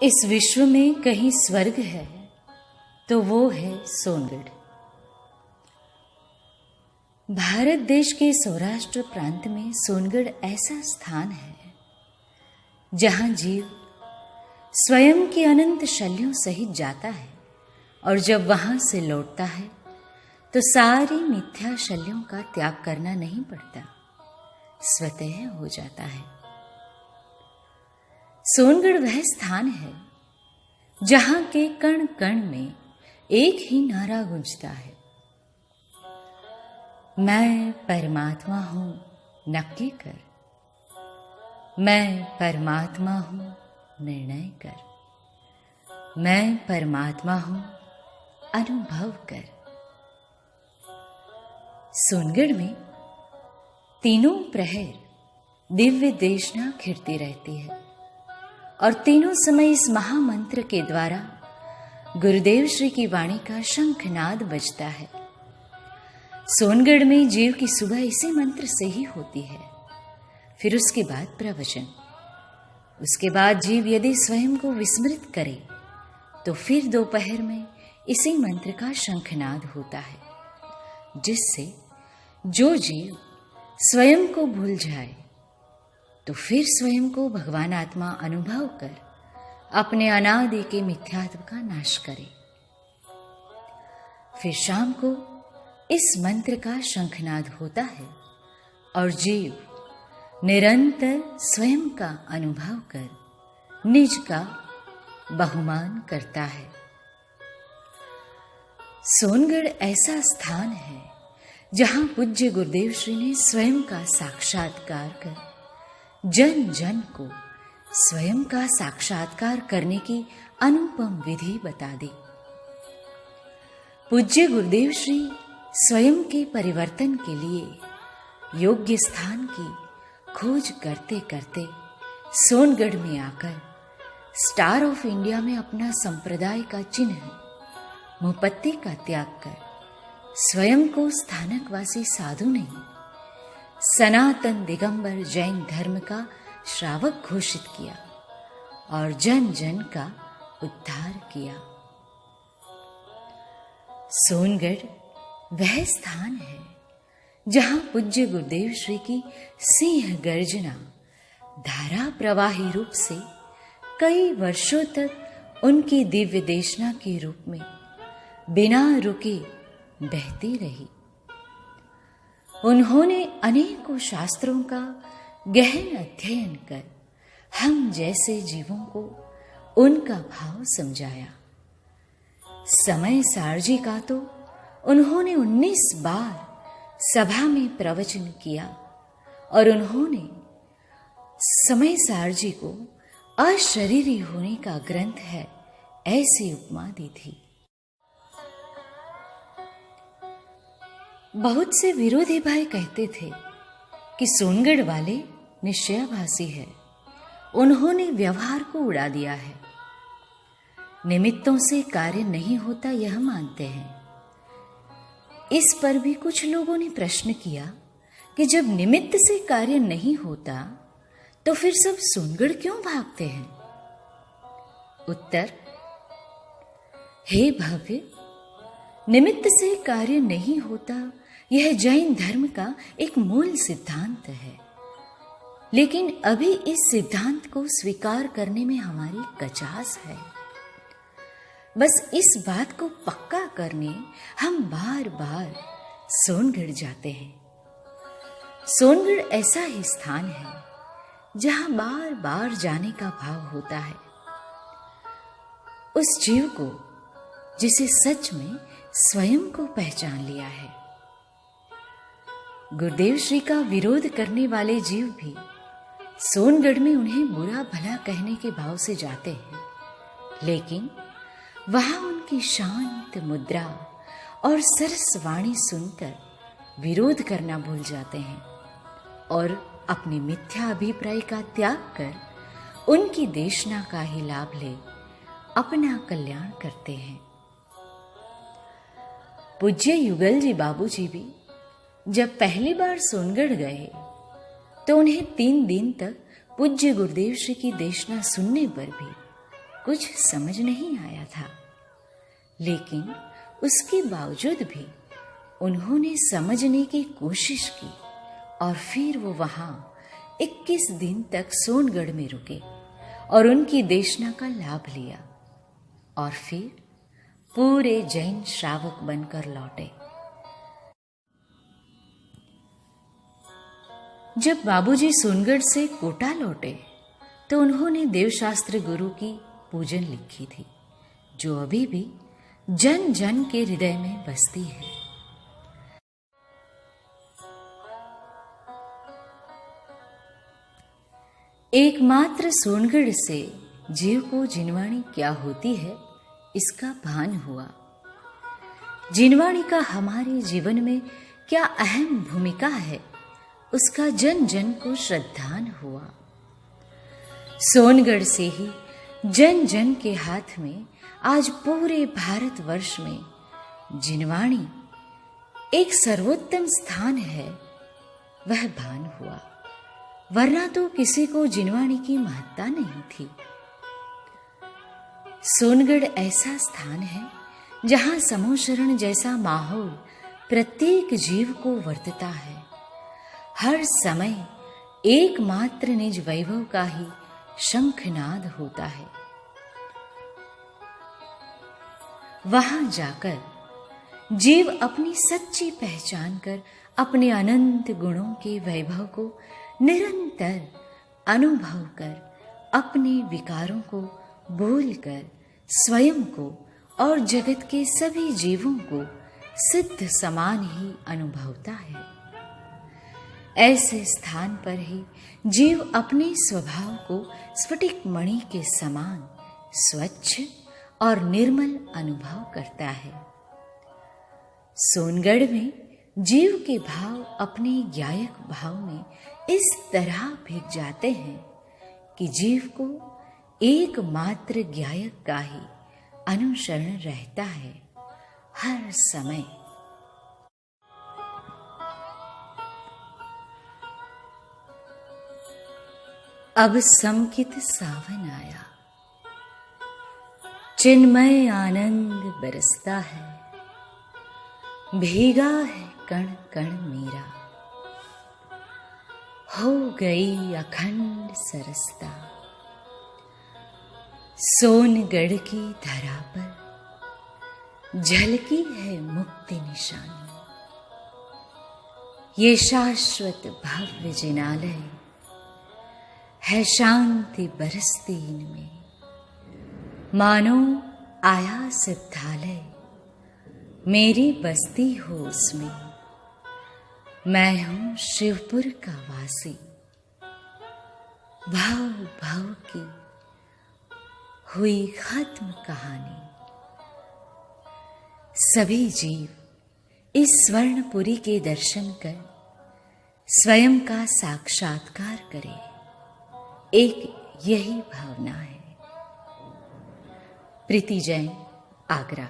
इस विश्व में कहीं स्वर्ग है तो वो है सोनगढ़। भारत देश के सौराष्ट्र प्रांत में सोनगढ़ ऐसा स्थान है जहां जीव स्वयं की अनंत शल्यों सहित जाता है और जब वहां से लौटता है तो सारी मिथ्या शल्यों का त्याग करना नहीं पड़ता, स्वतः हो जाता है। सोनगढ़ वह स्थान है जहां के कण कण में एक ही नारा गूंजता है, मैं परमात्मा हूं नक्की कर, मैं परमात्मा हूं निर्णय कर, मैं परमात्मा हूं अनुभव कर। सोनगढ़ में तीनों प्रहर दिव्य देशना खिड़ती रहती है और तीनों समय इस महामंत्र के द्वारा गुरुदेव श्री की वाणी का शंखनाद बजता है। सोनगढ़ में जीव की सुबह इसी मंत्र से ही होती है, फिर उसके बाद प्रवचन, उसके बाद जीव यदि स्वयं को विस्मृत करे तो फिर दोपहर में इसी मंत्र का शंखनाद होता है, जिससे जो जीव स्वयं को भूल जाए तो फिर स्वयं को भगवान आत्मा अनुभव कर अपने अनादि के मिथ्यात्व का नाश करे। फिर शाम को इस मंत्र का शंखनाद होता है और जीव निरंतर स्वयं का अनुभव कर निज का बहुमान करता है। सोनगढ़ ऐसा स्थान है जहां पूज्य गुरुदेव श्री ने स्वयं का साक्षात्कार कर जन जन को स्वयं का साक्षात्कार करने की अनुपम विधि बता दी। पूज्य गुरुदेव श्री स्वयं के परिवर्तन के लिए योग्य स्थान की खोज करते करते सोनगढ़ में आकर स्टार ऑफ इंडिया में अपना संप्रदाय का चिन्ह मुपत्ति का त्याग कर स्वयं को स्थानकवासी साधु नहीं, सनातन दिगंबर जैन धर्म का श्रावक घोषित किया और जन जन का उद्धार किया। सोनगढ़ वह स्थान है जहां पूज्य गुरुदेव श्री की सिंह गर्जना धारा प्रवाही रूप से कई वर्षों तक उनकी दिव्य देशना के रूप में बिना रुके बहती रही। उन्होंने अनेकों शास्त्रों का गहन अध्ययन कर हम जैसे जीवों को उनका भाव समझाया। समय सारजी का तो उन्होंने 19 बार सभा में प्रवचन किया और उन्होंने समय सारजी को अशरीरी होने का ग्रंथ है ऐसी उपमा दी थी। बहुत से विरोधी भाई कहते थे कि सोनगढ़ वाले निश्चयाभासी है, उन्होंने व्यवहार को उड़ा दिया है, निमित्तों से कार्य नहीं होता यह मानते हैं। इस पर भी कुछ लोगों ने प्रश्न किया कि जब निमित्त से कार्य नहीं होता तो फिर सब सोनगढ़ क्यों भागते हैं? उत्तर, हे भव्य, निमित्त से कार्य नहीं होता यह जैन धर्म का एक मूल सिद्धांत है, लेकिन अभी इस सिद्धांत को स्वीकार करने में हमारी कचास है। बस इस बात को पक्का करने हम बार बार सोनगढ़ जाते हैं। सोनगढ़ ऐसा ही स्थान है जहां बार बार जाने का भाव होता है। उस जीव को जिसे सच में स्वयं को पहचान लिया है। गुरुदेव श्री का विरोध करने वाले जीव भी सोनगढ़ में उन्हें बुरा भला कहने के भाव से जाते हैं, लेकिन वहां उनकी शांत मुद्रा और सरस वाणी सुनकर विरोध करना भूल जाते हैं और अपने मिथ्या अभिप्राय का त्याग कर उनकी देशना का ही लाभ ले अपना कल्याण करते हैं। पूज्य युगल जी बाबूजी भी जब पहली बार सोनगढ़ गए तो उन्हें 3 दिन तक पूज्य गुरुदेव श्री की देशना सुनने पर भी कुछ समझ नहीं आया था, लेकिन उसके बावजूद भी उन्होंने समझने की कोशिश की और फिर वो वहां 21 दिन तक सोनगढ़ में रुके और उनकी देशना का लाभ लिया और फिर पूरे जैन श्रावक बनकर लौटे। जब बाबूजी सोनगढ़ से कोटा लौटे तो उन्होंने देवशास्त्र गुरु की पूजन लिखी थी, जो अभी भी जन जन के हृदय में बसती है। एकमात्र सोनगढ़ से जीव को जिनवाणी क्या होती है इसका भान हुआ। जिनवाणी का हमारे जीवन में क्या अहम भूमिका है उसका जन जन को श्रद्धान हुआ। सोनगढ़ से ही जन जन के हाथ में आज पूरे भारतवर्ष में जिनवाणी एक सर्वोत्तम स्थान है, वह भान हुआ, वरना तो किसी को जिनवाणी की महत्ता नहीं थी। सोनगढ़ ऐसा स्थान है जहां समूह शरण जैसा माहौल प्रत्येक जीव को वर्तता है। हर समय एकमात्र निज वैभव का ही शंखनाद होता है। वहां जाकर जीव अपनी सच्ची पहचान कर अपने अनंत गुणों के वैभव को निरंतर अनुभव कर अपने विकारों को भूलकर स्वयं को और जगत के सभी जीवों को सिद्ध समान ही अनुभवता है। ऐसे स्थान पर ही जीव अपने स्वभाव को स्फटिक मणि के समान स्वच्छ और निर्मल अनुभव करता है। सोनगढ़ में जीव के भाव अपने ज्ञायक भाव में इस तरह भीग जाते हैं कि जीव को एकमात्र ज्ञायक का ही अनुसरण रहता है हर समय। अब समकित सावन आया, चिन्मय आनंद बरसता है, भीगा है कण कण मेरा, हो गई अखंड सरसता। सोनगढ़ की धरा पर झलकी है मुक्ति निशानी, ये शाश्वत भव्य जिनालय है, शांति बरसती इनमें, मानो आया सिद्धालय, मेरी बस्ती हो उसमें। मैं हूं शिवपुर का वासी, भाव भाव की हुई खत्म कहानी। सभी जीव इस स्वर्णपुरी के दर्शन कर स्वयं का साक्षात्कार करें, एक यही भावना है। प्रीति जैन, आगरा।